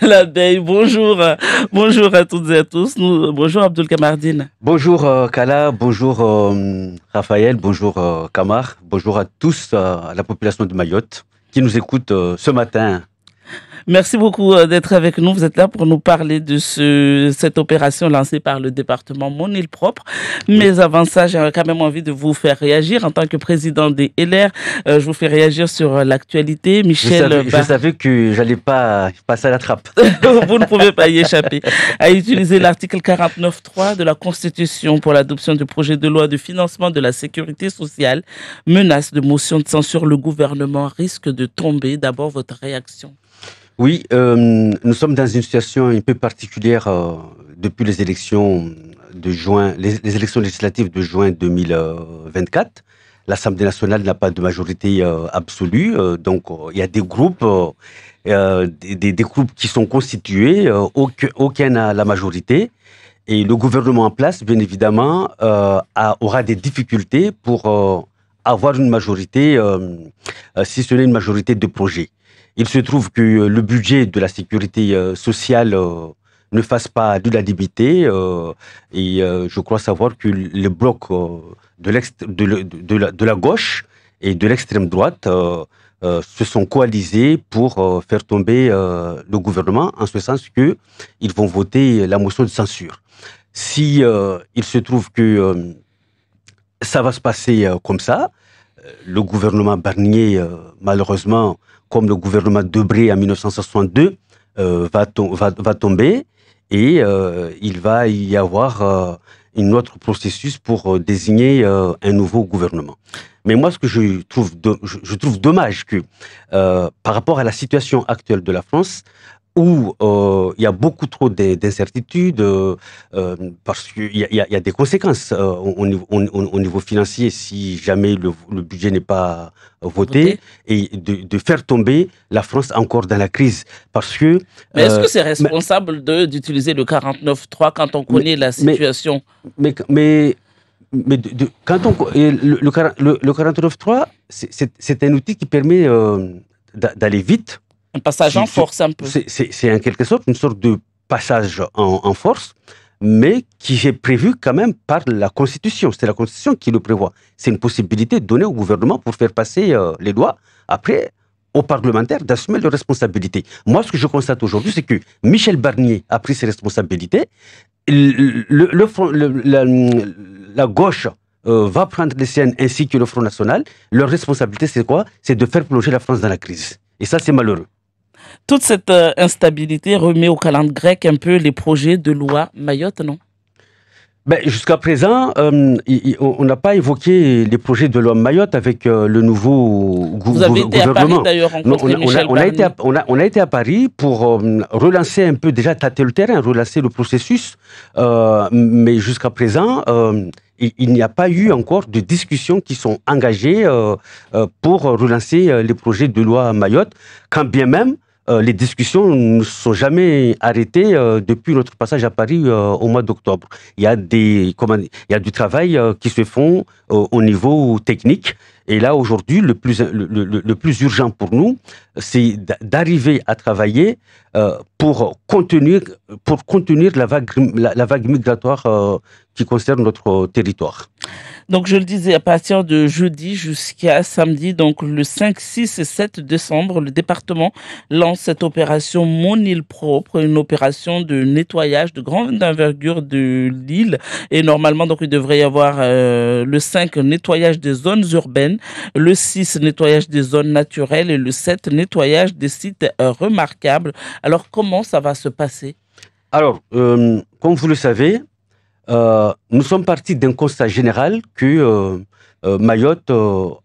L'abeille. Bonjour, bonjour à toutes et à tous. Bonjour Abdul Kamardine. Bonjour Kala, bonjour Raphaël, bonjour Kamar, bonjour à tous, à la population de Mayotte qui nous écoute ce matin. Merci beaucoup d'être avec nous. Vous êtes là pour nous parler de cette opération lancée par le département Mon Île Propre. Oui. Mais avant ça, j'ai quand même envie de vous faire réagir. En tant que président des LR, je vous fais réagir sur l'actualité. Je savais que j'allais pas passer à la trappe. Vous ne pouvez pas y échapper. A utilisé l'article 49.3 de la Constitution pour l'adoption du projet de loi de financement de la sécurité sociale. Menace de motion de censure. Le gouvernement risque de tomber. D'abord, votre réaction. Oui, nous sommes dans une situation un peu particulière depuis les élections de juin, les élections législatives de juin 2024. L'Assemblée nationale n'a pas de majorité absolue, donc il y a des groupes, des groupes qui sont constitués, aucun n'a la majorité, et le gouvernement en place, bien évidemment, aura des difficultés pour avoir une majorité, si ce n'est une majorité de projet. Il se trouve que le budget de la sécurité sociale ne fasse pas l'unanimité et je crois savoir que les blocs de la gauche et de l'extrême droite se sont coalisés pour faire tomber le gouvernement, en ce sens que ils vont voter la motion de censure. Si il se trouve que ça va se passer comme ça, le gouvernement Barnier, malheureusement, comme le gouvernement Debré en 1962, va tomber et il va y avoir un autre processus pour désigner un nouveau gouvernement. Mais moi, ce que je trouve dommage que par rapport à la situation actuelle de la France, où il y a beaucoup trop d'incertitudes, parce qu'il y a des conséquences au niveau financier si jamais le budget n'est pas voté, et de faire tomber la France encore dans la crise. Parce que... Mais est-ce que c'est responsable d'utiliser le 49.3 quand on connaît la situation? Quand le 49.3, c'est un outil qui permet d'aller vite. Un passage en force un peu. C'est en quelque sorte une sorte de passage en force, mais qui est prévu quand même par la Constitution. C'est la Constitution qui le prévoit. C'est une possibilité donnée au gouvernement pour faire passer les lois. Après, aux parlementaires d'assumer leurs responsabilités. Moi, ce que je constate aujourd'hui, c'est que Michel Barnier a pris ses responsabilités. La gauche va prendre les siennes ainsi que le Front National. Leur responsabilité, c'est quoi? C'est de faire plonger la France dans la crise. Et ça, c'est malheureux. Toute cette instabilité remet au calendrier grec un peu les projets de loi Mayotte, non? Jusqu'à présent, on n'a pas évoqué les projets de loi Mayotte avec le nouveau gouvernement. Vous avez été à Paris d'ailleurs, rencontrer Michel Barnier. On a été à Paris pour relancer un peu, déjà tâter le terrain, relancer le processus, mais jusqu'à présent, il n'y a pas eu encore de discussions qui sont engagées pour relancer les projets de loi Mayotte, quand bien même les discussions ne sont jamais arrêtées depuis notre passage à Paris au mois d'octobre. Il y a du travail qui se font au niveau technique. Et là, aujourd'hui, le plus urgent pour nous, c'est d'arriver à travailler pour contenir la vague migratoire qui concerne notre territoire. Donc, je le disais, à partir de jeudi jusqu'à samedi, donc le 5, 6 et 7 décembre, le département lance cette opération Mon Île Propre, une opération de nettoyage de grande envergure de l'île. Et normalement, donc, il devrait y avoir le 5, nettoyage des zones urbaines, le 6, nettoyage des zones naturelles et le 7, nettoyage des sites remarquables. Alors, comment ça va se passer? Alors, comme vous le savez, nous sommes partis d'un constat général que Mayotte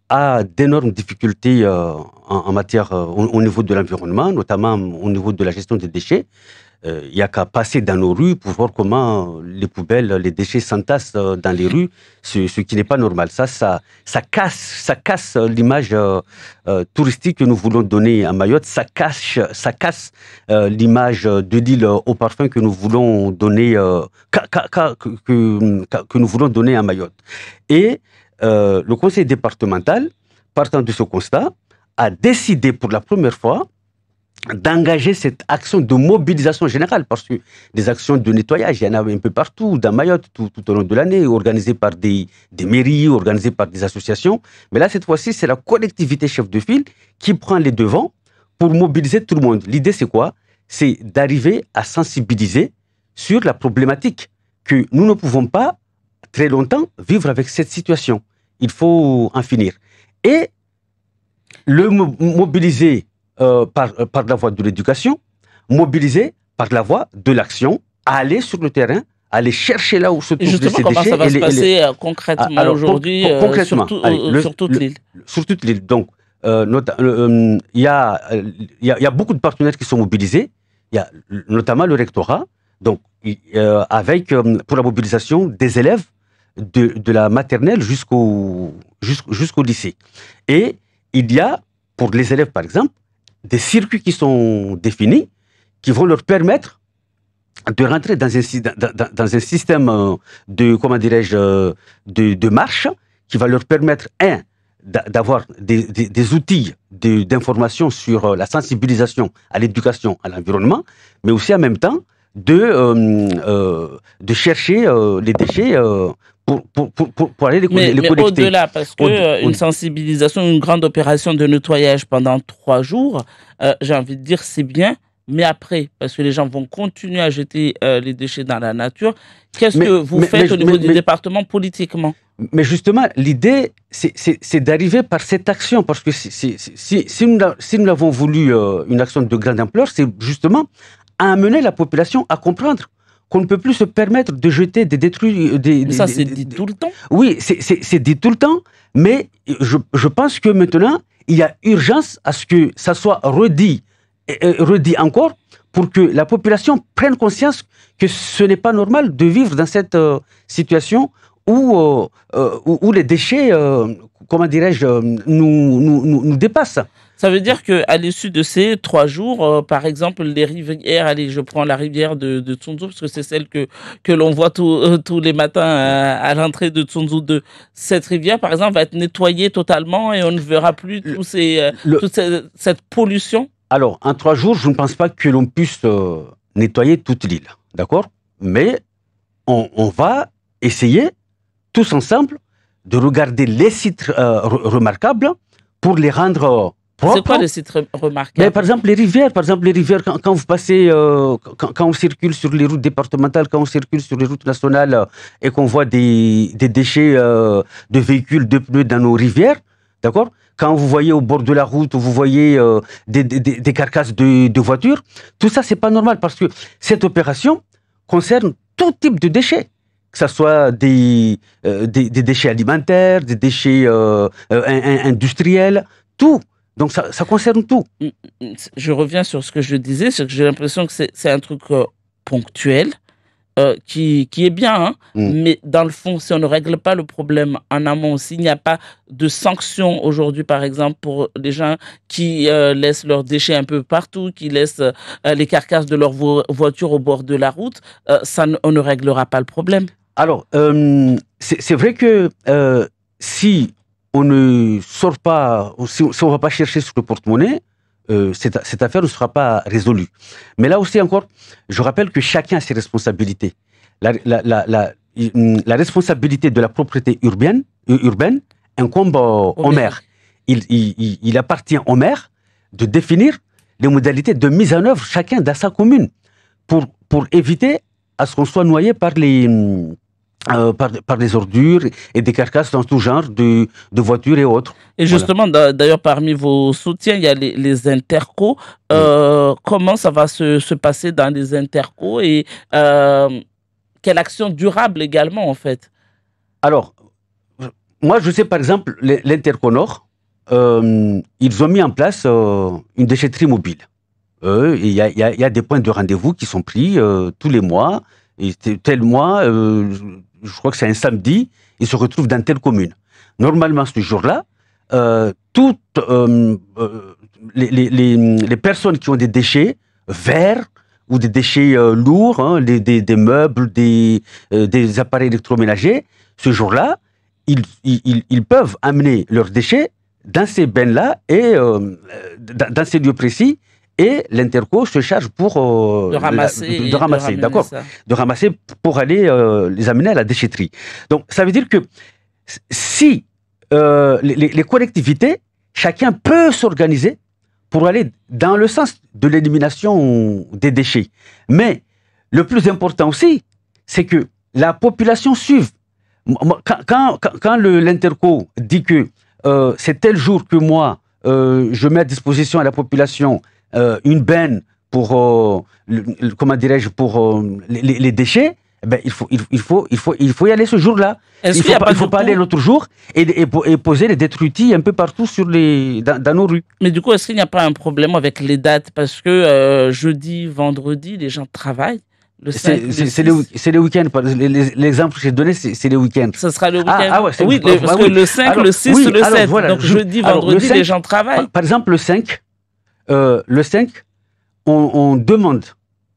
a d'énormes difficultés en matière au niveau de l'environnement, notamment au niveau de la gestion des déchets. Il n'y a qu'à passer dans nos rues pour voir comment les poubelles, les déchets s'entassent dans les rues, ce qui n'est pas normal. Ça casse l'image touristique que nous voulons donner à Mayotte. Ça casse l'image de l'île au parfum que nous voulons donner, que nous voulons donner à Mayotte. Et le conseil départemental, partant de ce constat, a décidé pour la première fois d'engager cette action de mobilisation générale, parce que des actions de nettoyage, il y en a un peu partout, dans Mayotte, tout au long de l'année, organisées par des mairies, organisées par des associations. Mais là, cette fois-ci, c'est la collectivité chef de file qui prend les devants pour mobiliser tout le monde. L'idée, c'est quoi? C'est d'arriver à sensibiliser sur la problématique que nous ne pouvons pas, très longtemps, vivre avec cette situation. Il faut en finir. Et le mobiliser par la voie de l'éducation, mobiliser par la voie de l'action, aller sur le terrain, aller chercher là où se trouvent ces déchets. Justement, comment ça va se passer concrètement aujourd'hui sur toute l'île? Sur toute l'île. Donc, il y a beaucoup de partenaires qui sont mobilisés. Il y a notamment le rectorat, donc, pour la mobilisation des élèves de la maternelle jusqu'au lycée. Et il y a, pour les élèves par exemple, des circuits qui sont définis, qui vont leur permettre de rentrer dans un système de, comment dirais-je, de marche, qui va leur permettre, d'avoir des outils d'information sur la sensibilisation à l'éducation, à l'environnement, mais aussi en même temps de chercher les déchets pour aller les collecter. Mais au-delà, parce que une sensibilisation, une grande opération de nettoyage pendant 3 jours, j'ai envie de dire c'est bien, mais après, parce que les gens vont continuer à jeter les déchets dans la nature, qu'est-ce que vous faites au niveau du département politiquement? Mais justement, l'idée, c'est d'arriver par cette action, parce que si nous avons voulu une action de grande ampleur, c'est justement amener la population à comprendre qu'on ne peut plus se permettre de jeter, de détruire... Ça, c'est dit tout le temps? Oui, c'est dit tout le temps, mais je pense que maintenant, il y a urgence à ce que ça soit redit encore, pour que la population prenne conscience que ce n'est pas normal de vivre dans cette situation où les déchets, comment dirais-je, nous dépassent. Ça veut dire qu'à l'issue de ces 3 jours, par exemple, les rivières, allez, je prends la rivière de Tsunzu, parce que c'est celle que l'on voit tous les matins à l'entrée de Tsunzu 2. Cette rivière, par exemple, va être nettoyée totalement et on ne verra plus toute cette pollution? Alors, en 3 jours, je ne pense pas que l'on puisse nettoyer toute l'île, d'accord? Mais on va essayer, tous ensemble, de regarder les sites remarquables pour les rendre... C'est quoi les sites remarquables? Mais par exemple, les rivières, quand vous passez, quand on circule sur les routes départementales, quand on circule sur les routes nationales et qu'on voit des déchets de véhicules, de pneus dans nos rivières, d'accord? Quand vous voyez au bord de la route, vous voyez des carcasses de voitures, tout ça, c'est pas normal parce que cette opération concerne tout type de déchets. Que ce soit des déchets alimentaires, des déchets industriels, tout. Donc, ça concerne tout. Je reviens sur ce que je disais, c'est que j'ai l'impression que c'est un truc ponctuel, qui est bien, hein, mais dans le fond, si on ne règle pas le problème en amont, s'il n'y a pas de sanctions aujourd'hui, par exemple, pour les gens qui laissent leurs déchets un peu partout, qui laissent les carcasses de leurs voitures au bord de la route, on ne réglera pas le problème. Alors, c'est vrai que si on ne sort pas, si on ne va pas chercher sur le porte-monnaie, cette affaire ne sera pas résolue. Mais là aussi encore, je rappelle que chacun a ses responsabilités. La responsabilité de la propriété urbaine incombe au maire. Il appartient au maire de définir les modalités de mise en œuvre chacun dans sa commune pour éviter à ce qu'on soit noyé par les ordures et des carcasses dans tout genre de voitures et autres. Et justement, d'ailleurs, parmi vos soutiens, il y a les intercos. Comment ça va se passer dans les intercos et quelle action durable également, en fait? Alors, moi, je sais par exemple, l'Interco Nord, ils ont mis en place une déchetterie mobile. Il y a des points de rendez-vous qui sont pris tous les mois. Et tel mois, je crois que c'est un samedi, ils se retrouvent dans telle commune. Normalement, ce jour-là, toutes les personnes qui ont des déchets verts ou des déchets lourds, hein, des meubles, des appareils électroménagers, ce jour-là, ils peuvent amener leurs déchets dans ces bennes-là et dans ces lieux précis et l'Interco se charge pour de ramasser, d'accord, de ramasser pour aller les amener à la déchetterie. Donc ça veut dire que si les collectivités, chacun peut s'organiser pour aller dans le sens de l'élimination des déchets. Mais le plus important aussi, c'est que la population suive. Quand l'Interco dit que c'est tel jour que moi, je mets à disposition à la population une benne pour, comment dirais-je, pour les déchets, ben, il faut y aller ce jour-là. Il ne faut pas aller l'autre jour et poser les détruitis un peu partout dans nos rues. Mais du coup, est-ce qu'il n'y a pas un problème avec les dates? Parce que jeudi, vendredi, les gens travaillent. C'est les week-ends. L'exemple que j'ai donné, c'est les week-ends. Ce sera le week-end. Ah ouais, oui, parce que le 5, le 6, le 7. Voilà, donc jeudi, vendredi, les gens travaillent. Par exemple, le 5, on demande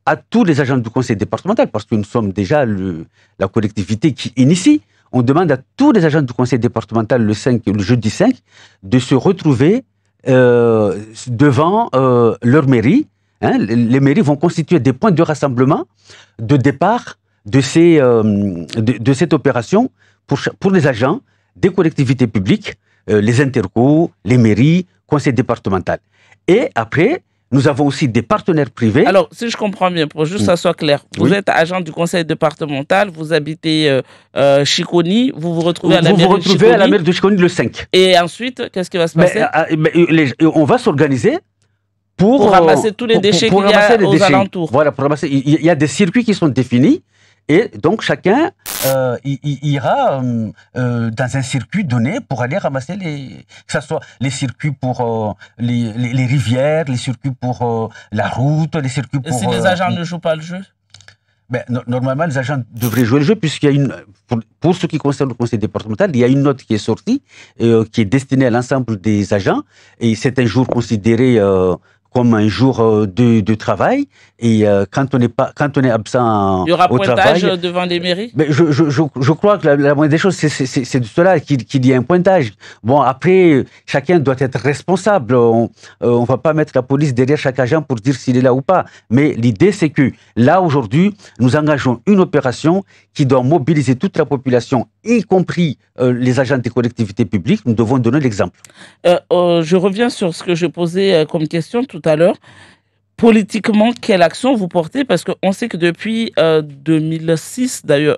à tous les agents du conseil départemental, parce que nous sommes déjà la collectivité qui initie, on demande à tous les agents du conseil départemental le jeudi 5 de se retrouver devant leur mairie. Hein, les mairies vont constituer des points de rassemblement, de départ de cette opération pour les agents des collectivités publiques, les intercos, les mairies, conseil départemental. Et après, nous avons aussi des partenaires privés. Alors, si je comprends bien, pour juste que ça soit clair, vous êtes agent du conseil départemental, vous habitez Chiconi, vous vous retrouvez à la mairie de Chiconi. Vous vous retrouvez à la mairie de Chiconi le 5. Et ensuite, qu'est-ce qui va se passer? On va s'organiser pour ramasser tous les déchets qu'il y a aux alentours. Voilà, pour ramasser. Il y a des circuits qui sont définis. Et donc, chacun ira dans un circuit donné pour aller ramasser que ce soit les circuits pour les rivières, les circuits pour la route, les circuits pour... Et si les agents ne jouent pas le jeu? Normalement, les agents devraient jouer le jeu, puisqu'il y a pour ce qui concerne le conseil départemental, il y a une note qui est sortie, qui est destinée à l'ensemble des agents, et c'est un jour considéré comme un jour de travail, et quand on est absent il y aura au pointage travail, devant les mairies. Je crois que la moindre des choses, c'est de cela qu'il y ait un pointage. Bon, après, chacun doit être responsable. On va pas mettre la police derrière chaque agent pour dire s'il est là ou pas. Mais l'idée, c'est que là, aujourd'hui, nous engageons une opération qui doit mobiliser toute la population, y compris les agents des collectivités publiques. Nous devons donner l'exemple. Je reviens sur ce que je posais comme question tout à l'heure. Politiquement, quelle action vous portez? Parce qu'on sait que depuis 2006, d'ailleurs,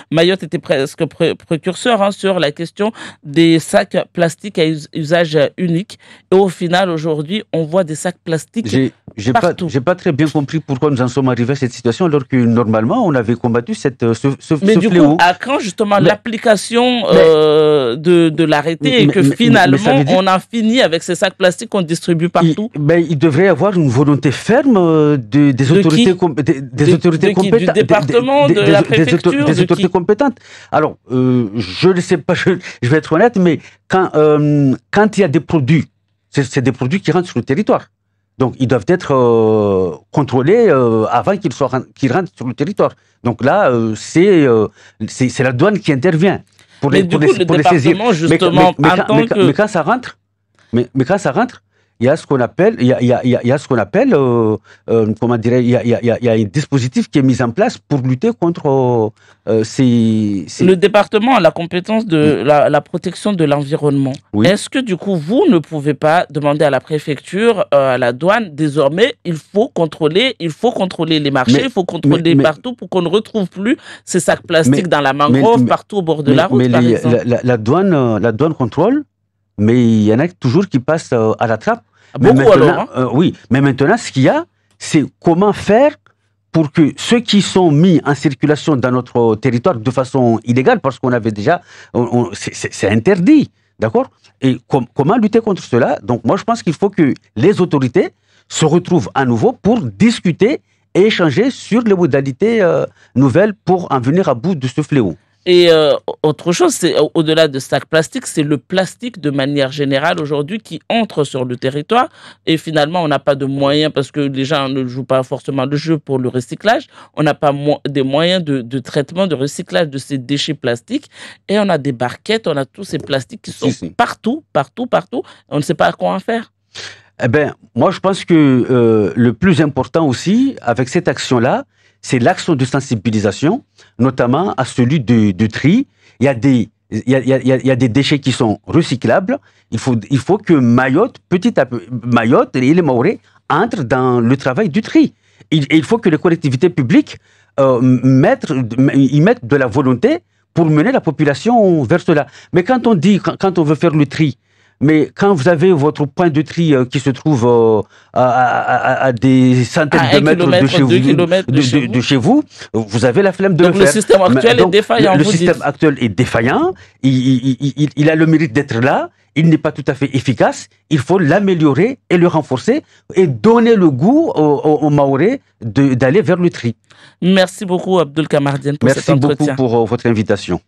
Mayotte était presque précurseur sur la question des sacs plastiques à usage unique. Et au final, aujourd'hui, on voit des sacs plastiques partout. J'ai pas très bien compris pourquoi nous en sommes arrivés à cette situation, alors que normalement, on avait combattu ce Mais du fléau. coup, à quand justement l'application de l'arrêté et que finalement, on a fini avec ces sacs plastiques qu'on distribue partout? Il devrait y avoir une volonté ferme des autorités compétentes. Du département, de la préfecture, des autorités compétentes. Alors, je ne sais pas, je vais être honnête, mais quand il y a des produits, c'est des produits qui rentrent sur le territoire. Donc, ils doivent être contrôlés avant qu'ils rentrent sur le territoire. Donc là, c'est la douane qui intervient pour les saisir. Mais quand ça rentre, il y a ce qu'on appelle, comment dirais, il y a un dispositif qui est mis en place pour lutter contre ces... Le département a la compétence de la protection de l'environnement. Oui. Est-ce que du coup, vous ne pouvez pas demander à la préfecture, à la douane, désormais, il faut contrôler les marchés, il faut contrôler partout pour qu'on ne retrouve plus ces sacs plastiques dans la mangrove, partout au bord de la route, par exemple. La douane contrôle, mais il y en a toujours qui passent à la trappe. Beaucoup alors, hein? Oui, mais maintenant, ce qu'il y a, c'est comment faire pour que ceux qui sont mis en circulation dans notre territoire de façon illégale, parce qu'on avait déjà... c'est interdit, d'accord? Et comment lutter contre cela? Donc moi, je pense qu'il faut que les autorités se retrouvent à nouveau pour discuter et échanger sur les modalités nouvelles pour en venir à bout de ce fléau. Et autre chose, c'est au-delà de sacs plastiques, c'est le plastique de manière générale aujourd'hui qui entre sur le territoire. Et finalement, on n'a pas de moyens parce que les gens ne jouent pas forcément le jeu pour le recyclage. On n'a pas des moyens de traitement, de recyclage de ces déchets plastiques. Et on a des barquettes, on a tous ces plastiques qui sont partout. On ne sait pas à quoi en faire. Eh ben, moi, je pense que le plus important aussi, avec cette action-là, c'est l'action de sensibilisation, notamment à celui de tri. Il y a des, il y a des déchets qui sont recyclables. Il faut que Mayotte, petit à petit, Mayotte et les Mahorais entrent dans le travail du tri. Et il faut que les collectivités publiques y mettent de la volonté pour mener la population vers cela. Mais quand on veut faire le tri, mais quand vous avez votre point de tri qui se trouve à des centaines À de un mètres kilomètre, 2 kilomètres de chez vous, vous avez la flemme de Donc le le faire. système actuel est Donc, défaillant, le vous système dites. actuel est défaillant, il a le mérite d'être là, il n'est pas tout à fait efficace, il faut l'améliorer et le renforcer et donner le goût aux Mahorais d'aller vers le tri. Merci beaucoup, Abdul Kamardienne, pour cet Merci beaucoup entretien. pour votre invitation.